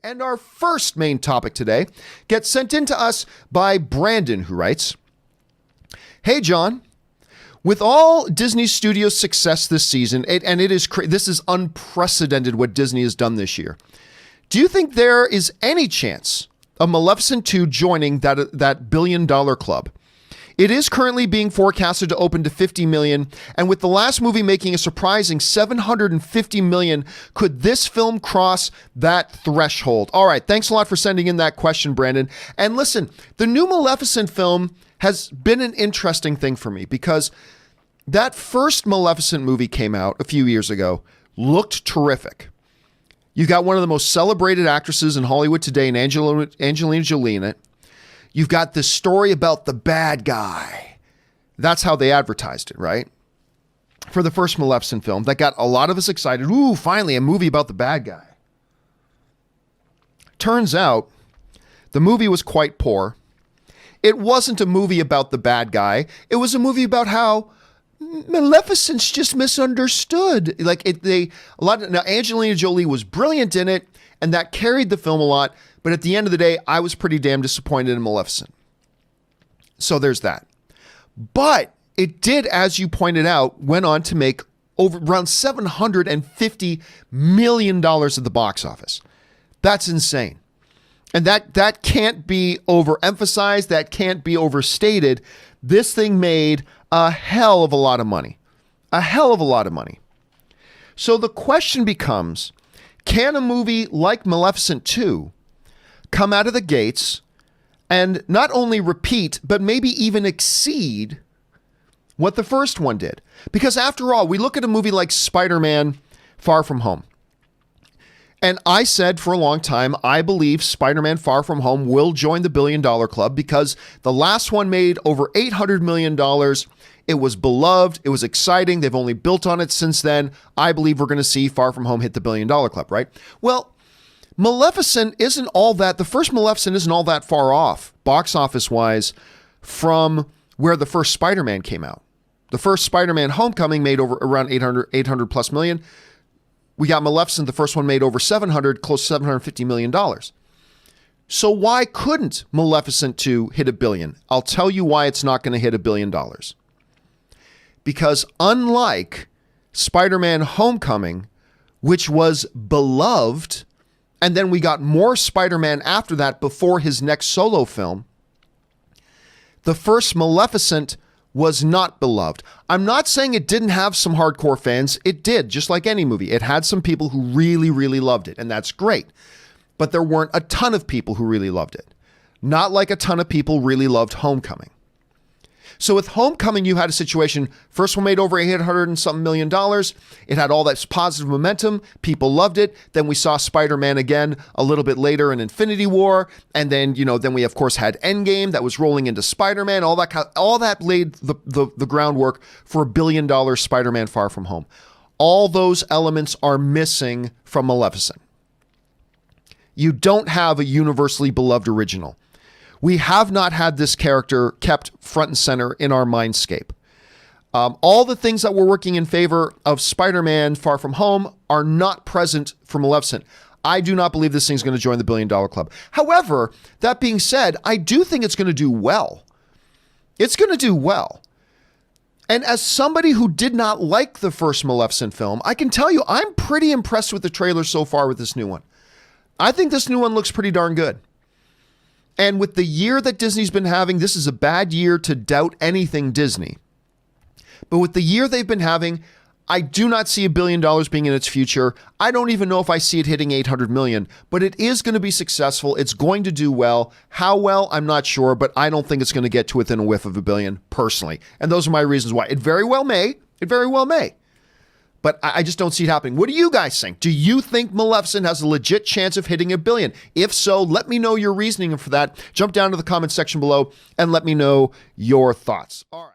And our first main topic today gets sent in to us by Brandon, who writes, "Hey, John. With all Disney Studios' success this season, this is unprecedented what Disney has done this year. Do you think there is any chance of Maleficent 2 joining that billion-dollar club? It is currently being forecasted to open to $50 million, and with the last movie making a surprising $750 million, could this film cross that threshold?" All right, thanks a lot for sending in that question, Brandon. And listen, the new Maleficent film has been an interesting thing for me because that first Maleficent movie came out a few years ago, looked terrific. You got one of the most celebrated actresses in Hollywood today, in Angelina Jolie in it. You've got this story about the bad guy. That's how they advertised it, right? For the first Maleficent film, that got a lot of us excited. Ooh, finally, a movie about the bad guy. Turns out, the movie was quite poor. It wasn't a movie about the bad guy. It was a movie about how Maleficent's just misunderstood. Now Angelina Jolie was brilliant in it, and that carried the film a lot. But at the end of the day, I was pretty damn disappointed in Maleficent. So there's that. But it did, as you pointed out, went on to make around $750 million at the box office. That's insane. And that can't be overemphasized. That can't be overstated. This thing made a hell of a lot of money. A hell of a lot of money. So the question becomes, can a movie like Maleficent 2 come out of the gates and not only repeat, but maybe even exceed what the first one did? Because after all, we look at a movie like Spider-Man Far From Home. And I said for a long time, I believe Spider-Man Far From Home will join the billion-dollar club because the last one made over $800 million. It was beloved. It was exciting. They've only built on it since then. I believe we're going to see Far From Home hit the billion-dollar club, right? Well, Maleficent isn't all that, the first Maleficent isn't all that far off, box office-wise, from where the first Spider-Man came out. The first Spider-Man Homecoming made around 800 plus million. We got Maleficent, the first one made over 700, close to $750 million. So why couldn't Maleficent 2 hit $1 billion? I'll tell you why it's not going to hit $1 billion. Because unlike Spider-Man Homecoming, which was beloved, and then we got more Spider-Man after that before his next solo film, the first Maleficent was not beloved. I'm not saying it didn't have some hardcore fans. It did, just like any movie. It had some people who really, really loved it, and that's great. But there weren't a ton of people who really loved it. Not like a ton of people really loved Homecoming. So with Homecoming, you had a situation, first one made over $800 and something million. It had all that positive momentum. People loved it. Then we saw Spider-Man again a little bit later in Infinity War. And then, then we of course had Endgame that was rolling into Spider-Man. All that laid the groundwork for $1 billion Spider-Man Far From Home. All those elements are missing from Maleficent. You don't have a universally beloved original. We have not had this character kept front and center in our mindscape. All the things that were working in favor of Spider-Man Far From Home are not present for Maleficent. I do not believe this thing's going to join the $1 billion club. However, that being said, I do think it's going to do well. It's going to do well. And as somebody who did not like the first Maleficent film, I can tell you I'm pretty impressed with the trailer so far with this new one. I think this new one looks pretty darn good. And with the year that Disney's been having, this is a bad year to doubt anything Disney. But with the year they've been having, I do not see $1 billion being in its future. I don't even know if I see it hitting 800 million, but it is going to be successful. It's going to do well. How well, I'm not sure, but I don't think it's going to get to within a whiff of $1 billion personally. And those are my reasons why. It very well may. It very well may. But I just don't see it happening. What do you guys think? Do you think Maleficent has a legit chance of hitting $1 billion? If so, let me know your reasoning for that. Jump down to the comment section below and let me know your thoughts. All right.